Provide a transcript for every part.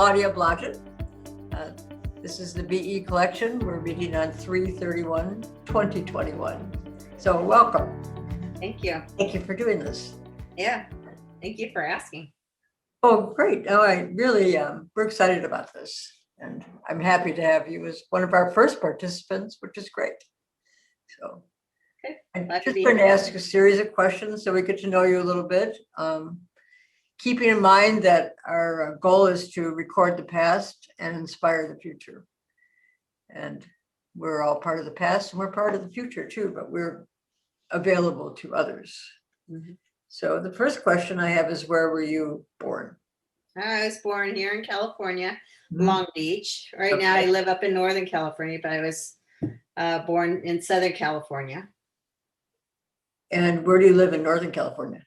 Claudia Blodgett. Uh, this is the BE collection. We're meeting on 3/31/2021. So welcome. Thank you. Thank you for doing this. Yeah, thank you for asking. Oh, great. Oh, I really, we're excited about this. And I'm happy to have you as one of our first participants, which is great. So Okay, I'm glad to just be going to here. ask a series of questions so we get to know you a little bit. Keeping in mind that our goal is to record the past and inspire the future. And we're all part of the past and we're part of the future too, but we're available to others. Mhm. So the first question I have is, where were you born? I was born here in California, Mhm. Long Beach. Right now I live up in Northern California, but I was born in Southern California. And where do you live in Northern California?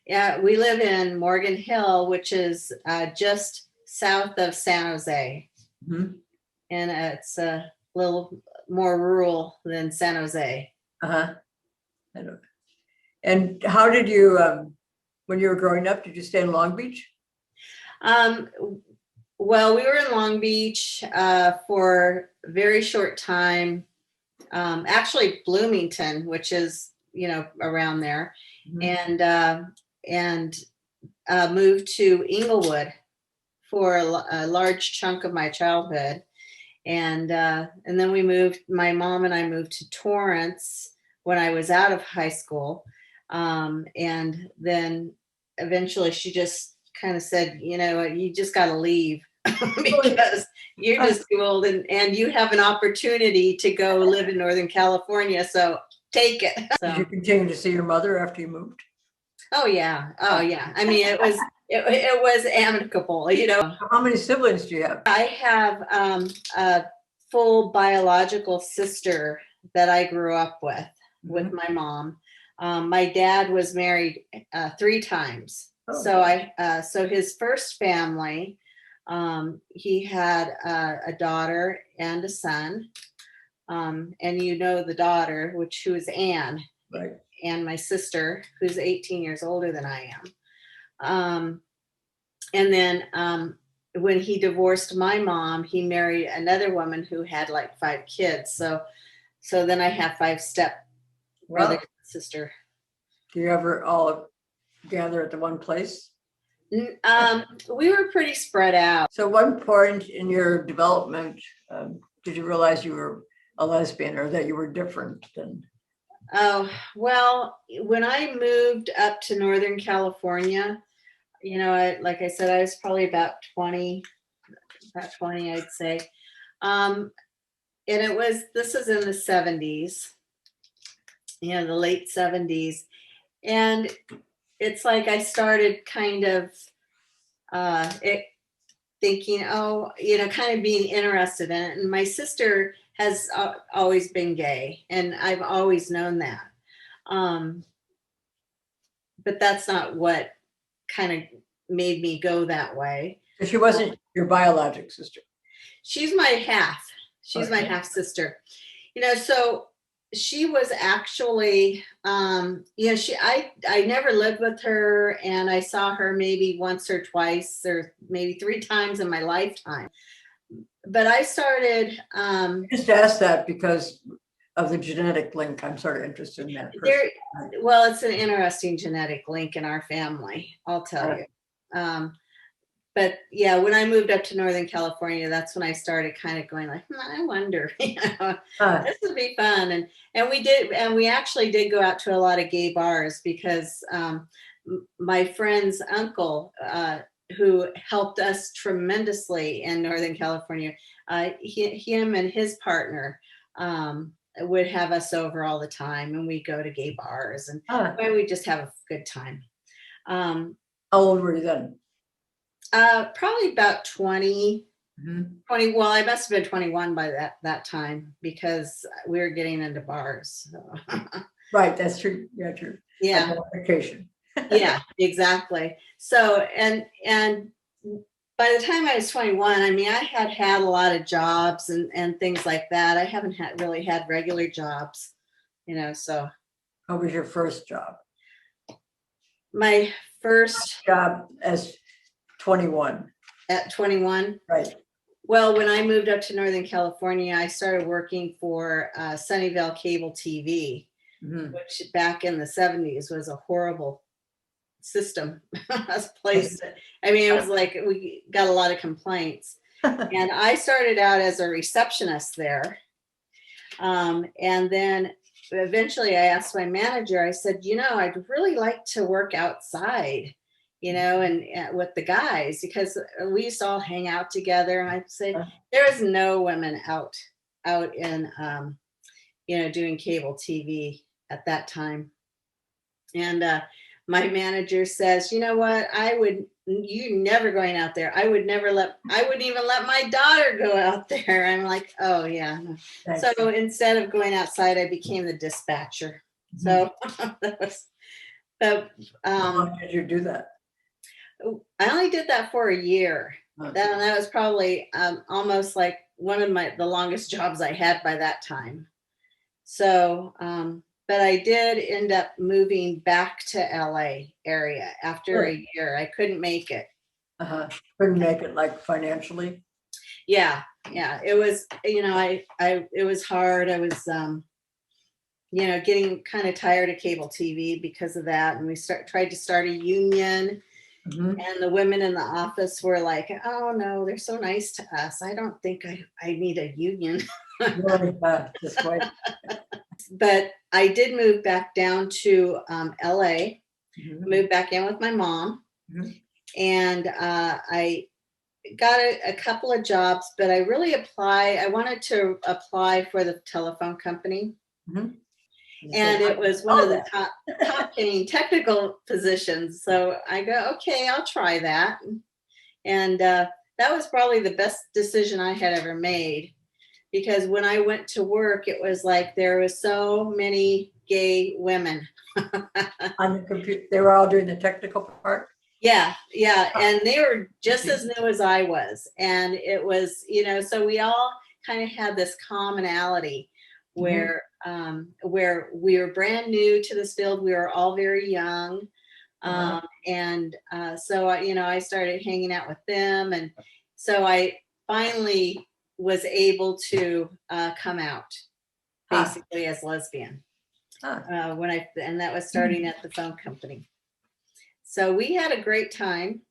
Yeah, we live in Morgan Hill, which is just south of San Jose. Mhm. And it's a little more rural than San Jose. Uh-huh. I don't. And how did you, when you were growing up, did you stay in Long Beach? Well, we were in Long Beach for a very short time. Actually, Bloomington, which is around there, Mhm. and moved to Inglewood for a large chunk of my childhood, and then my mom and I moved to Torrance when I was out of high school, and then eventually she just kind of said, you just got to leave because you're just too old, and you have an opportunity to go live in Northern California, so take it. Did you continue to see your mother after you moved? Oh yeah. I mean, it was amicable. How many siblings do you have? I have a full biological sister that I grew up with Mhm. my mom. My dad was married 3 times. Oh. So his first family, he had a daughter and a son. And the daughter, who is Anne, Right. and my sister, who's 18 years older than I am. And then when he divorced my mom, he married another woman who had like 5 kids. So then I have 5 step brother and sister. Do you ever all gather at the one place? We were pretty spread out. So one point in your development, did you realize you were a lesbian or that you were different than? Oh, well, when I moved up to Northern California, like I said, I was probably about 20, I'd say. And this is in the 70s, the late 70s. And it's like I started kind of thinking, kind of being interested in it. And my sister has always been gay, and I've always known that. But that's not what kind of made me go that way. So she wasn't your biologic sister. She's my half. She's my half sister. So she was actually, I never lived with her, and I saw her maybe once or twice or maybe 3 times in my lifetime. But I started. Just asked that because of the genetic link. I'm sort of interested in that. Well, it's an interesting genetic link in our family, I'll tell you. But yeah, when I moved up to Northern California, that's when I started kind of going like, I wonder, this would be fun. And we actually did go out to a lot of gay bars because my friend's uncle, who helped us tremendously in Northern California, him and his partner would have us over all the time, and we go to gay bars, and we just have a good time. How old were you then? Probably about 20, Mm-hmm. 20. Well, I must have been 21 by that time because we were getting into bars. So. Right, that's true. Yeah, true. Yeah. Identification. Yeah, exactly. So, and by the time I was 21, I mean, I had a lot of jobs and things like that. I haven't really had regular jobs, so. What was your first job? My first job as 21. At 21. Right. Well, when I moved up to Northern California, I started working for Sunnyvale Cable TV, Mhm. which back in the 70s was a horrible system. A place that, I mean, it was like we got a lot of complaints. And I started out as a receptionist there. And then eventually I asked my manager, I said, I'd really like to work outside, and with the guys, because we used to all hang out together. And I'd say, there is no women out in, doing cable TV at that time. And my manager says, you know what, you never going out there. I wouldn't even let my daughter go out there. I'm like, oh yeah. Nice. So instead of going outside, I became the dispatcher. So that was, but How long did you do that? I only did that for a year. Huh. That was probably almost like one of the longest jobs I had by that time. So, but I did end up moving back to LA area after a year. I couldn't make it. Couldn't make it, like, financially? Yeah. It was, it was hard. I was, getting kind of tired of cable TV because of that. And we tried to start a union. Mhm. And the women in the office were like, oh no, they're so nice to us. I don't think I need a union. Really, this way. But I did move back down to LA, Mhm. moved back in with my mom. Mhm. And I got a couple of jobs, but I wanted to apply for the telephone company. Mhm. And it was one of the top paying technical positions. So I go, okay, I'll try that. And that was probably the best decision I had ever made, because when I went to work, it was like there was so many gay women. On the computer, they were all doing the technical part? Yeah. And they were just as new as I was. And it was, so we all kind of had this commonality where we were brand new to this field. We were all very young. And so, I started hanging out with them. And so I finally was able to come out basically as lesbian and that was starting at the phone company. So we had a great time.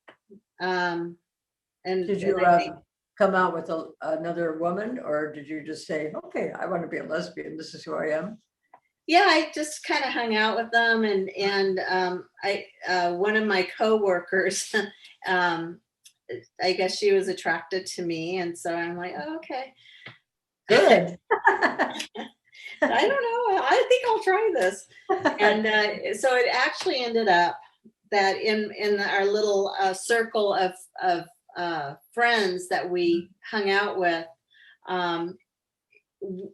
And Did you I think, come out with another woman, or did you just say, okay, I want to be a lesbian, this is who I am? yeah, I just kind of hung out with them, and one of my coworkers, I guess she was attracted to me, and so I'm like, oh, okay, Good. I don't know, I think I'll try this. And so it actually ended up that in our little circle of friends that we hung out with,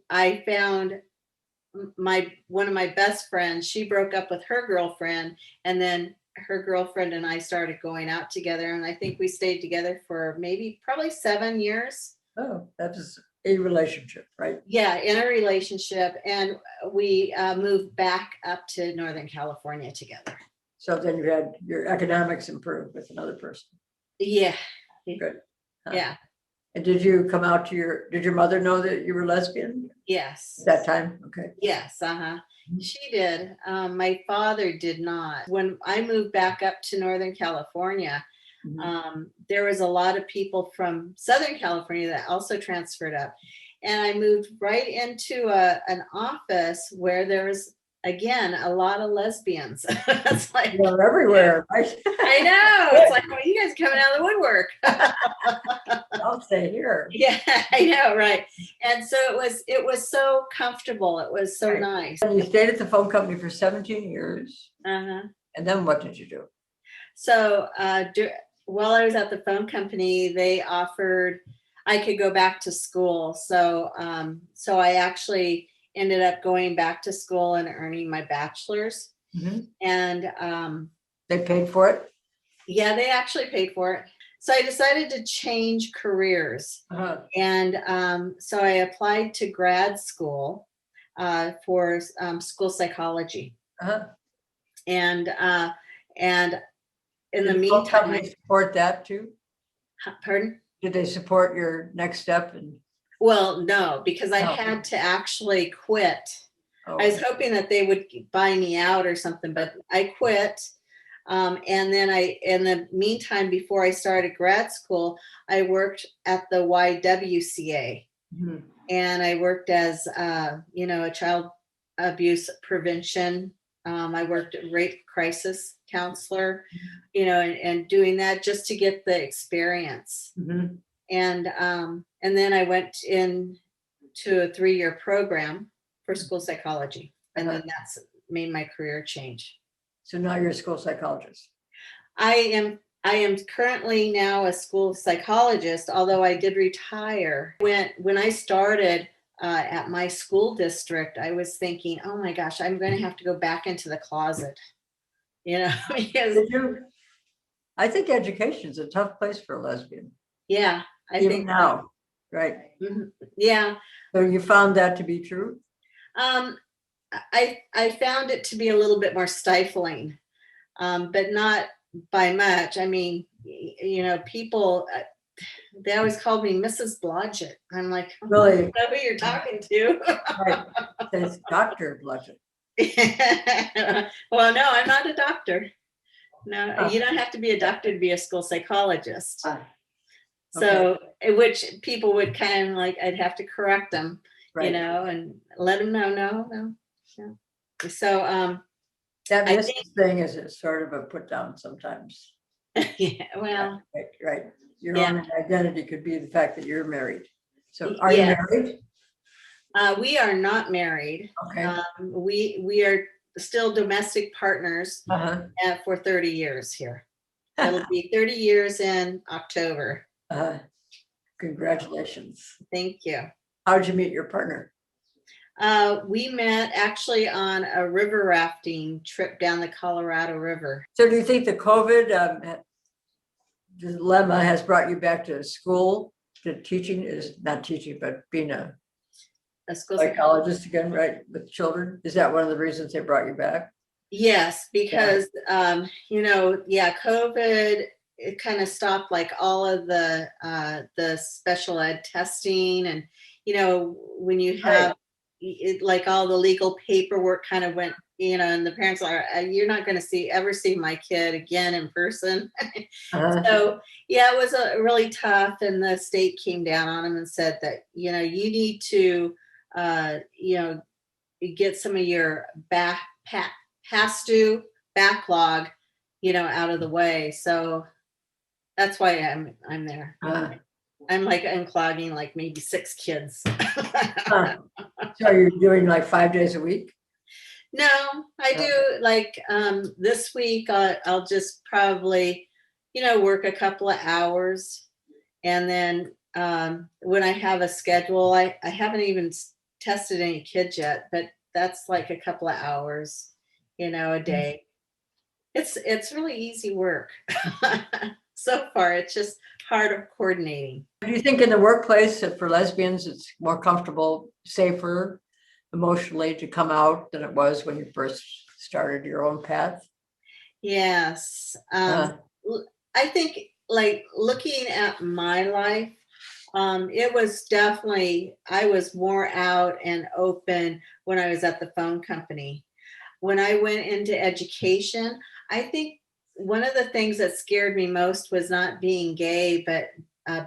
I found one of my best friends. She broke up with her girlfriend, and then her girlfriend and I started going out together, and I think we stayed together for probably 7 years. Oh, that is a relationship, right? Yeah, in a relationship, and we moved back up to Northern California together. So then you had your economics improved with another person. Yeah. Good. Yeah. And did you come out to did your mother know that you were lesbian? Yes. At that time? Okay. Yes. She did. My father did not. When I moved back up to Northern California, there was a lot of people from Southern California that also transferred up. And I moved right into an office where there was, again, a lot of lesbians. It's like, they're everywhere, right? I know. It's like, well, you guys coming out of the woodwork. I'll stay here. Yeah, I know, right. And so it was so comfortable. It was so nice. And you stayed at the phone company for 17 years. And then what did you do? So while I was at the phone company, they offered I could go back to school. So I actually ended up going back to school and earning my bachelor's. And they paid for it? Yeah, they actually paid for it. So I decided to change careers. And so I applied to grad school for school psychology. And in the meantime, support that too? Pardon? Did they support your next step? And Well, no, because I No. had to actually quit. oh, I was hoping that they would buy me out or something, but I quit. And then in the meantime, before I started grad school, I worked at the YWCA, mhm. and I worked as, a child abuse prevention. I worked at rape crisis counselor, and doing that just to get the experience. Mhm. And then I went in to a 3-year program for school psychology, and then that's made my career change. So now you're a school psychologist. I am currently now a school psychologist, although I did retire. When I started at my school district, I was thinking, oh my gosh, I'm going to have to go back into the closet, because Did you? I think education is a tough place for a lesbian, yeah, I even think now, right? yeah. So you found that to be true? Um, I found it to be a little bit more stifling, but not by much. I mean, people, they always called me Mrs. Blodgett. I'm like, I don't Really? know who you're talking to. Right. It's Dr. Blodgett. Well, no, I'm not a doctor. No, Huh. you don't have to be a doctor to be a school psychologist. Ah, So, which people would kind of like, I'd have to correct them, right. and let them know, no. So, That I Mrs. thing is a sort of a put down sometimes. yeah, well, Right. Your yeah. own identity could be the fact that you're married. So are Yeah. you married? We are not married. Okay. We are still domestic partners Uh-huh. for 30 years here. It'll be 30 years in October. Congratulations. Thank you. How did you meet your partner? We met actually on a river rafting trip down the Colorado River. So do you think the COVID dilemma has brought you back to school, to teaching, is not teaching, but being a A school psychologist again, right, with children? Is that one of the reasons they brought you back? Yes, because COVID, it kind of stopped like all of the special ed testing, and when you have it, like all the legal paperwork kind of went, and the parents are, you're not going to ever see my kid again in person. So yeah, it was really tough, and the state came down on them and said that you need to get some of your past due backlog, out of the way. So that's why I'm there. I'm like unclogging like maybe 6 kids. So you're doing like 5 days a week? No, I do like this week I'll just probably, work a couple of hours. And then when I have a schedule, I haven't even tested any kids yet, but that's like a couple of hours, a day. It's really easy work. So far, it's just hard of coordinating. Do you think in the workplace that for lesbians, it's more comfortable, safer emotionally to come out than it was when you first started your own path? Yes. I think like looking at my life, it was definitely, I was more out and open when I was at the phone company. When I went into education, I think one of the things that scared me most was not being gay, but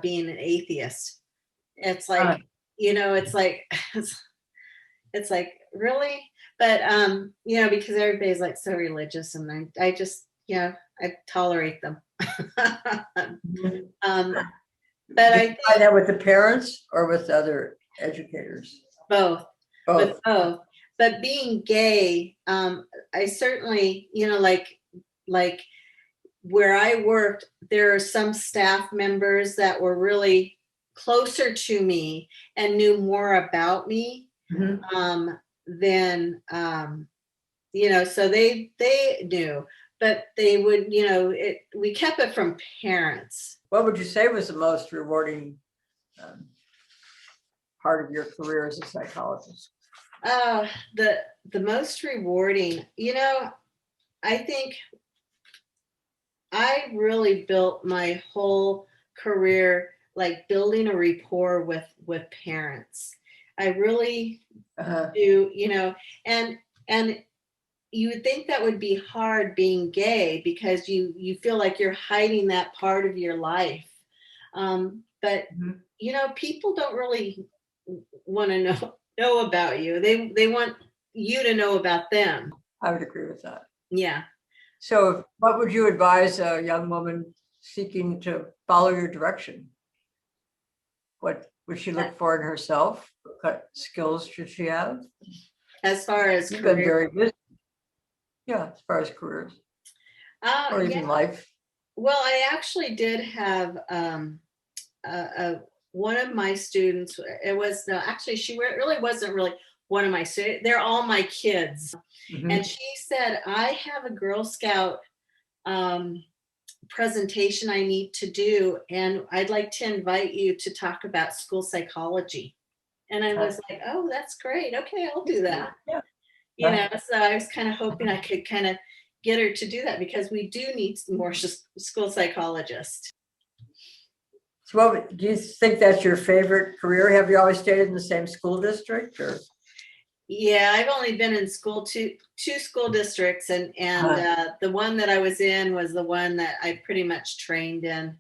being an atheist. It's like, it's like, it's like, really? But, because everybody's like so religious, and I just, I tolerate them. But I think find that with the parents or with other educators? both. Both. With both. But being gay, I certainly, like where I worked, there are some staff members that were really closer to me and knew more about me than so they knew, but they would, we kept it from parents. What would you say was the most rewarding part of your career as a psychologist? The most rewarding, I think I really built my whole career, like building a rapport with parents. I really do, and you would think that would be hard being gay because you feel like you're hiding that part of your life. But Mhm. people don't really want to know about you. They want you to know about them. I would agree with that. Yeah. So what would you advise a young woman seeking to follow your direction? What would she look for in herself? What skills should she have? As far as You've been career, very busy. Yeah, as far as careers or yeah. even life. Well, I actually did have one of my students. It was no, actually, really wasn't really one of my students. They're all my kids, Mhm. and she said, "I have a Girl Scout presentation I need to do, and I'd like to invite you to talk about school psychology." And I was like, "Oh, that's great. Okay, I'll do that." Yeah. So I was kind of hoping I could kind of get her to do that because we do need more school psychologists. So what do you think that's your favorite career? Have you always stayed in the same school district or? Yeah, I've only been in two school districts, and the one that I was in was the one that I pretty much trained in.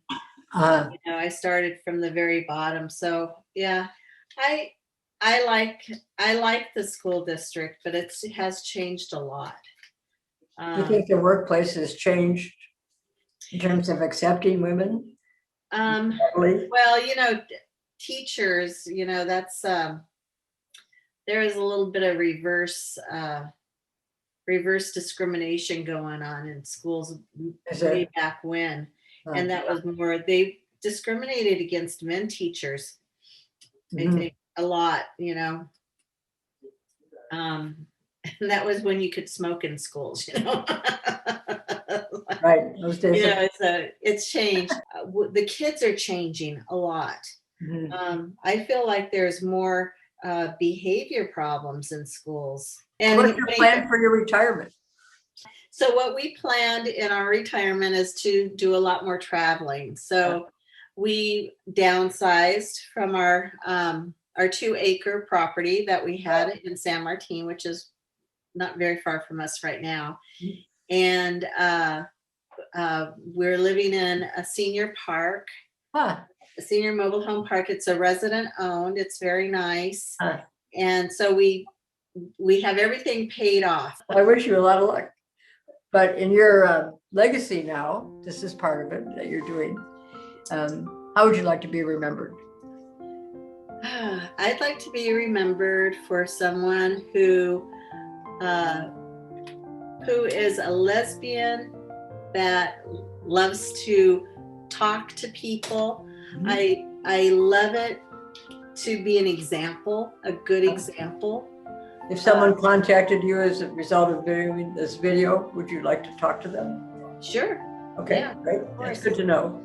I started from the very bottom, so yeah, I I like the school district, but it has changed a lot. Do you think the workplace has changed in terms of accepting women? Heavily? Well, teachers, that's there is a little bit of reverse discrimination going on in schools Is way it? back when, and that was more they discriminated against men teachers. I Mhm. think a lot, and that was when you could smoke in schools. Right. Those days. It's changed. The kids are changing a lot. Mhm. I feel like there's more behavior problems in schools. And What's your plan for your retirement? so what we planned in our retirement is to do a lot more traveling. So we downsized from our 2-acre property that we had in San Martin, which is not very far from us right now. And we're living in a senior park, Huh. a senior mobile home park. It's a resident owned. It's very nice. Huh. And so we have everything paid off. I wish you a lot of luck. But in your legacy now, this is part of it that you're doing. How would you like to be remembered? I'd like to be remembered for someone who is a lesbian that loves to talk to people. I love it to be an example, a good example. If someone contacted you as a result of viewing this video, would you like to talk to them? Sure. Okay, Yeah, great. That's good to know.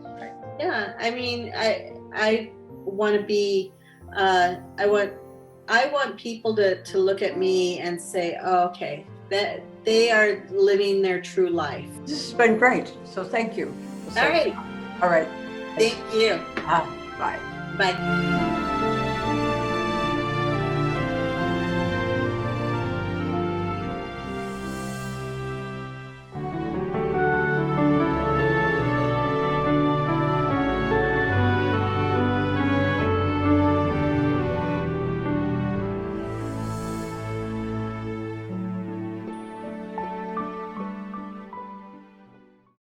Yeah, I mean, I want to be. I want people to look at me and say, oh, okay, that they are living their true life. This has been great. So thank you. All right. All right. Thank you. Bye. Bye.